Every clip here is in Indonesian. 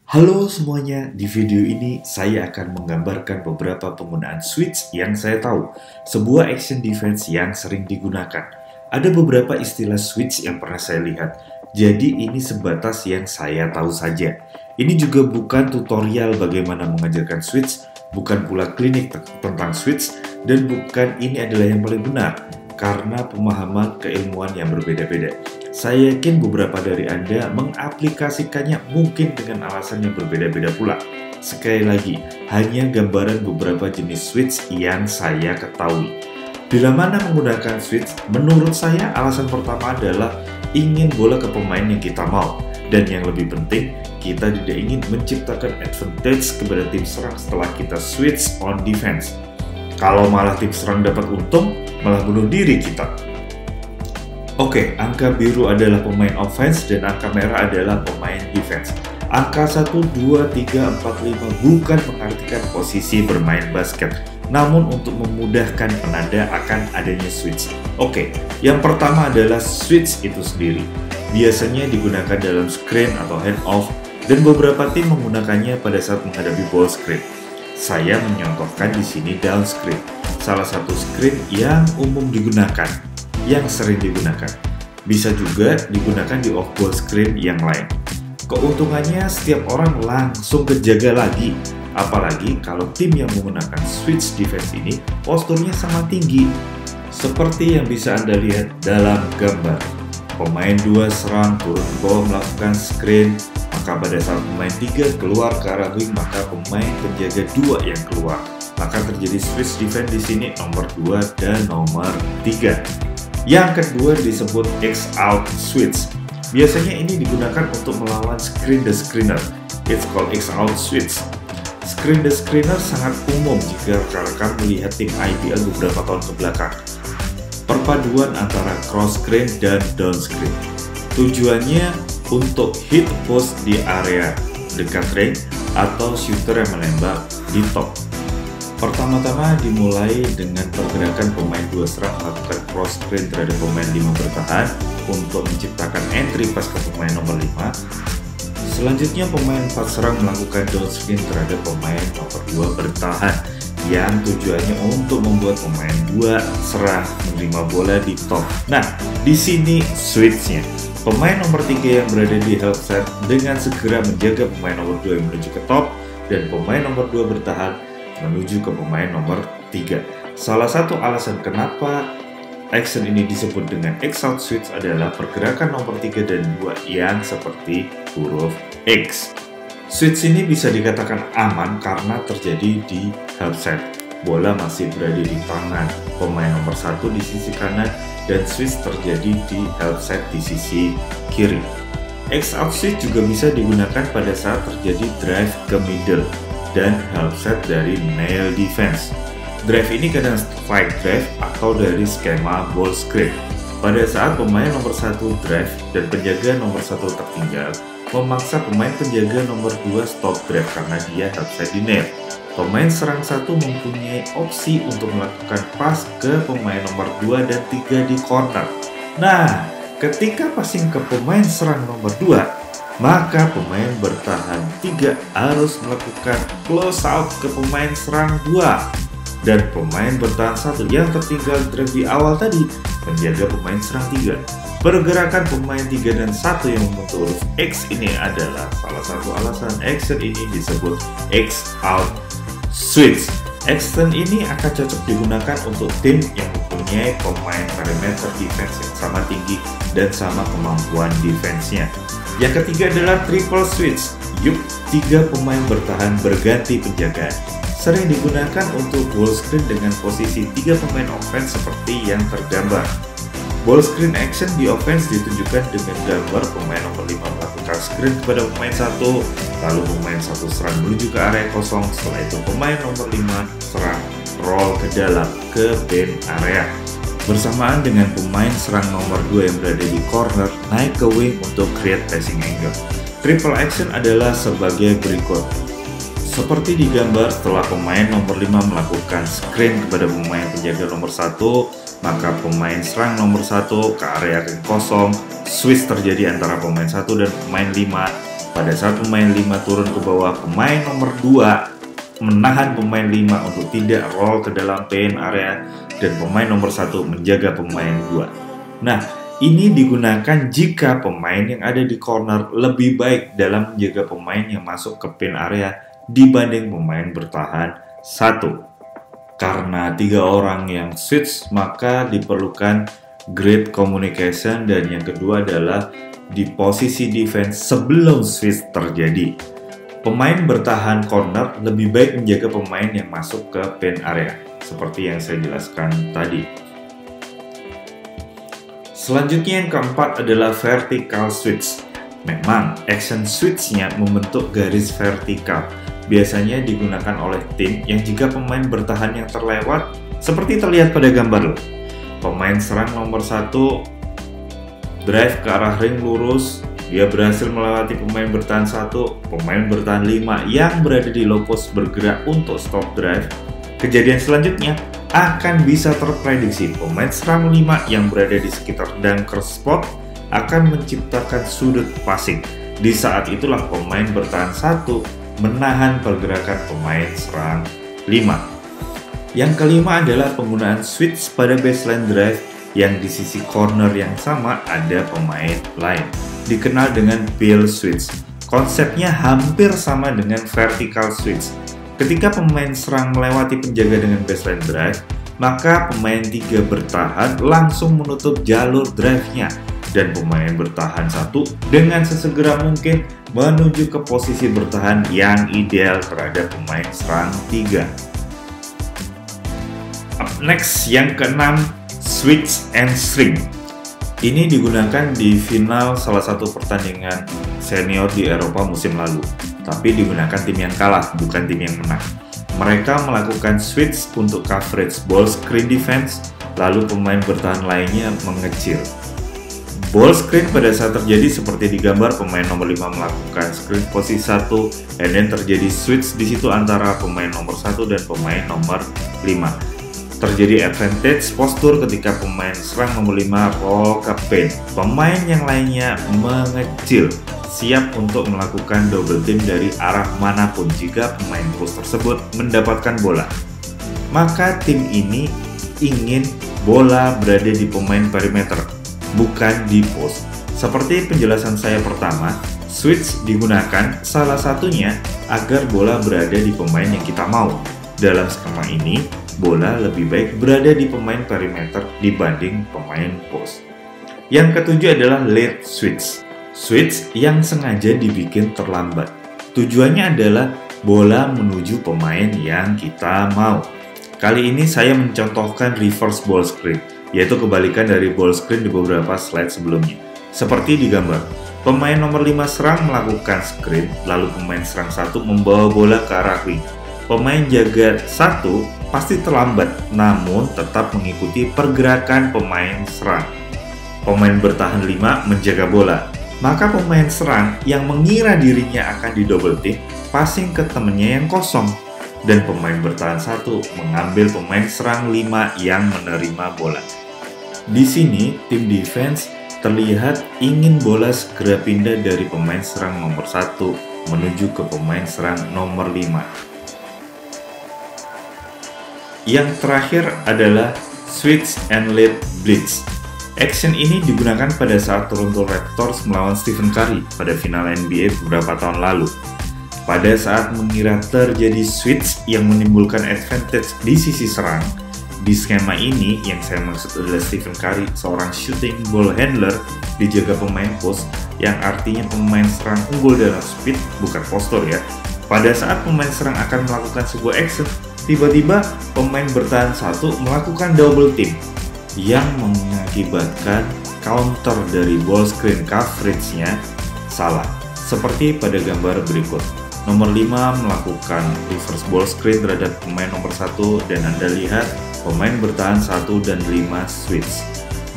Halo semuanya, di video ini saya akan menggambarkan beberapa penggunaan switch yang saya tahu, sebuah action defense yang sering digunakan. Ada beberapa istilah switch yang pernah saya lihat, jadi ini sebatas yang saya tahu saja. Ini juga bukan tutorial bagaimana mengajarkan switch, bukan pula klinik tentang switch, dan bukan ini adalah yang paling benar, karena pemahaman keilmuan yang berbeda-beda. Saya yakin beberapa dari Anda mengaplikasikannya mungkin dengan alasan yang berbeda-beda pula. Sekali lagi, hanya gambaran beberapa jenis switch yang saya ketahui. Bila mana menggunakan switch, menurut saya alasan pertama adalah ingin bola ke pemain yang kita mau. Dan yang lebih penting, kita tidak ingin menciptakan advantage kepada tim serang setelah kita switch on defense. Kalau malah tim serang dapat untung, malah bunuh diri kita. Oke, angka biru adalah pemain offense dan angka merah adalah pemain defense. Angka 1, 2, 3, 4, 5 bukan mengartikan posisi bermain basket, namun untuk memudahkan penanda akan adanya switch. Oke, yang pertama adalah switch itu sendiri. Biasanya digunakan dalam screen atau hand off, dan beberapa tim menggunakannya pada saat menghadapi ball screen. Saya menyontohkan di sini down screen, salah satu screen yang umum digunakan, yang sering digunakan. Bisa juga digunakan di off-ball screen yang lain. Keuntungannya setiap orang langsung kejaga lagi, apalagi kalau tim yang menggunakan switch defense ini posturnya sangat tinggi. Seperti yang bisa Anda lihat dalam gambar. Pemain 2 serang turun ke bawah melakukan screen, maka pada saat pemain 3 keluar ke arah wing, maka pemain penjaga 2 yang keluar. Maka terjadi switch defense di sini nomor 2 dan nomor 3. Yang kedua disebut X-out switch. Biasanya ini digunakan untuk melawan screen the screener. It's called X-out switch. Screen the screener sangat umum jika rekan-rekan melihat tim IPL beberapa tahun ke belakang. Perpaduan antara cross screen dan down screen. Tujuannya untuk hit post di area dekat ring atau shooter yang menembak di top. Pertama-tama dimulai dengan pergerakan pemain 2 serang melakukan cross screen terhadap pemain 5 bertahan untuk menciptakan entry pass ke pemain nomor 5. Selanjutnya pemain 4 serang melakukan down screen terhadap pemain nomor 2 bertahan yang tujuannya untuk membuat pemain 2 serang menerima bola di top. Nah, di sini switchnya. Pemain nomor 3 yang berada di help set dengan segera menjaga pemain nomor 2 yang menuju ke top, dan pemain nomor 2 bertahan menuju ke pemain nomor 3. Salah satu alasan kenapa action ini disebut dengan X-out switch adalah pergerakan nomor 3 dan 2 yang seperti huruf X. Switch ini bisa dikatakan aman karena terjadi di half set. Bola masih berada di tangan pemain nomor 1 di sisi kanan dan switch terjadi di half set di sisi kiri. X-out switch juga bisa digunakan pada saat terjadi drive ke middle dan help set dari nail defense. Drive ini kadang strike drive atau dari skema ball screen. Pada saat pemain nomor 1 drive dan penjaga nomor 1 tertinggal, memaksa pemain penjaga nomor 2 stop drive karena dia help set di nail. Pemain serang 1 mempunyai opsi untuk melakukan pass ke pemain nomor 2 dan 3 di corner. Nah, ketika passing ke pemain serang nomor 2, maka pemain bertahan 3 harus melakukan close out ke pemain serang 2, dan pemain bertahan 1 yang tertinggal drive di awal tadi menjaga pemain serang 3. Pergerakan pemain 3 dan 1 yang membentuk huruf X ini adalah salah satu alasan action ini disebut X-out switch. Action ini akan cocok digunakan untuk tim yang mempunyai pemain perimeter defense yang sama tinggi dan sama kemampuan defense-nya. Yang ketiga adalah triple switch. Yuk, 3 pemain bertahan berganti penjagaan. Sering digunakan untuk ball screen dengan posisi 3 pemain offense seperti yang tergambar. Ball screen action di offense ditunjukkan dengan gambar pemain nomor 5 melakukan screen kepada pemain 1, lalu pemain 1 serang menuju ke area kosong, setelah itu pemain nomor 5 serang roll ke dalam ke paint area. Bersamaan dengan pemain serang nomor 2 yang berada di corner naik ke wing untuk create passing angle. Triple action adalah sebagai berikut. Seperti di gambar, setelah pemain nomor 5 melakukan screen kepada pemain penjaga nomor 1, maka pemain serang nomor 1 ke area ring kosong, switch terjadi antara pemain 1 dan pemain 5 Pada saat pemain 5 turun ke bawah, pemain nomor 2 menahan pemain 5 untuk tidak roll ke dalam paint area, dan pemain nomor 1 menjaga pemain 2. Nah, ini digunakan jika pemain yang ada di corner lebih baik dalam menjaga pemain yang masuk ke paint area dibanding pemain bertahan 1. Karena 3 orang yang switch, maka diperlukan great communication, dan yang kedua adalah di posisi defense sebelum switch terjadi. Pemain bertahan corner lebih baik menjaga pemain yang masuk ke paint area, seperti yang saya jelaskan tadi. Selanjutnya yang keempat adalah vertical switch. Memang action switch-nya membentuk garis vertikal. Biasanya digunakan oleh tim yang jika pemain bertahan yang terlewat, seperti terlihat pada gambar. Pemain serang nomor 1 drive ke arah ring lurus, dia berhasil melewati pemain bertahan 1, pemain bertahan 5 yang berada di low post bergerak untuk stop drive. Kejadian selanjutnya akan bisa terprediksi. Pemain serang 5 yang berada di sekitar dunker spot akan menciptakan sudut passing. Di saat itulah pemain bertahan 1 menahan pergerakan pemain serang 5. Yang kelima adalah penggunaan switch pada baseline drive yang di sisi corner yang sama ada pemain lain. Dikenal dengan peel switch. Konsepnya hampir sama dengan vertical switch. Ketika pemain serang melewati penjaga dengan baseline drive, maka pemain 3 bertahan langsung menutup jalur drive-nya, dan pemain bertahan 1 dengan sesegera mungkin menuju ke posisi bertahan yang ideal terhadap pemain serang 3. Up next, yang keenam, switch and shrink. Ini digunakan di final salah satu pertandingan senior di Eropa musim lalu, tapi digunakan tim yang kalah, bukan tim yang menang. Mereka melakukan switch untuk coverage ball screen defense, lalu pemain bertahan lainnya mengecil. Ball screen pada saat terjadi seperti di gambar, pemain nomor 5 melakukan screen posisi 1, and then terjadi switch di situ antara pemain nomor 1 dan pemain nomor 5. Terjadi advantage postur ketika pemain serang nomor 5 roll ke paint. Pemain yang lainnya mengecil, siap untuk melakukan double team dari arah manapun jika pemain post tersebut mendapatkan bola. Maka tim ini ingin bola berada di pemain perimeter, bukan di post. Seperti penjelasan saya pertama, switch digunakan salah satunya agar bola berada di pemain yang kita mau. Dalam skema ini, bola lebih baik berada di pemain perimeter dibanding pemain post. Yang ketujuh adalah late switch. Switch yang sengaja dibikin terlambat. Tujuannya adalah bola menuju pemain yang kita mau. Kali ini saya mencontohkan reverse ball screen, yaitu kebalikan dari ball screen di beberapa slide sebelumnya. Seperti di gambar, pemain nomor 5 serang melakukan screen, lalu pemain serang 1 membawa bola ke arah ring. Pemain jaga 1 pasti terlambat, namun tetap mengikuti pergerakan pemain serang. Pemain bertahan 5 menjaga bola, maka pemain serang yang mengira dirinya akan di double team, passing ke temannya yang kosong, dan pemain bertahan 1 mengambil pemain serang 5 yang menerima bola. Di sini, tim defense terlihat ingin bola segera pindah dari pemain serang nomor 1 menuju ke pemain serang nomor 5. Yang terakhir adalah switch and lead blitz. Action ini digunakan pada saat Toronto Raptors melawan Stephen Curry pada final NBA beberapa tahun lalu. Pada saat mengira terjadi switch yang menimbulkan advantage di sisi serang, di skema ini yang saya maksud adalah Stephen Curry, seorang shooting ball handler, dijaga pemain post, yang artinya pemain serang unggul dalam speed, bukan postur ya. Pada saat pemain serang akan melakukan sebuah action, tiba-tiba pemain bertahan 1 melakukan double team yang mengakibatkan counter dari ball screen coverage-nya salah. Seperti pada gambar berikut. Nomor 5 melakukan reverse ball screen terhadap pemain nomor 1, dan Anda lihat pemain bertahan 1 dan 5 switch.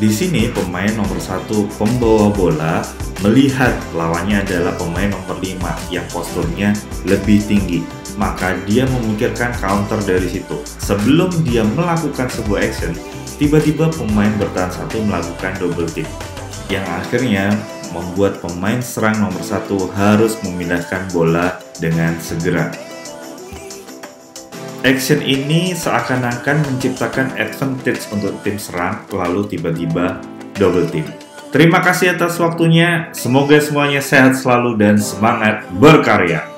Di sini pemain nomor 1 pembawa bola melihat lawannya adalah pemain nomor 5 yang posturnya lebih tinggi, maka dia memikirkan counter dari situ. Sebelum dia melakukan sebuah action, tiba-tiba pemain bertahan 1 melakukan double team, yang akhirnya membuat pemain serang nomor 1 harus memindahkan bola dengan segera. Action ini seakan-akan menciptakan advantage untuk tim serang, lalu tiba-tiba double team. Terima kasih atas waktunya, semoga semuanya sehat selalu dan semangat berkarya.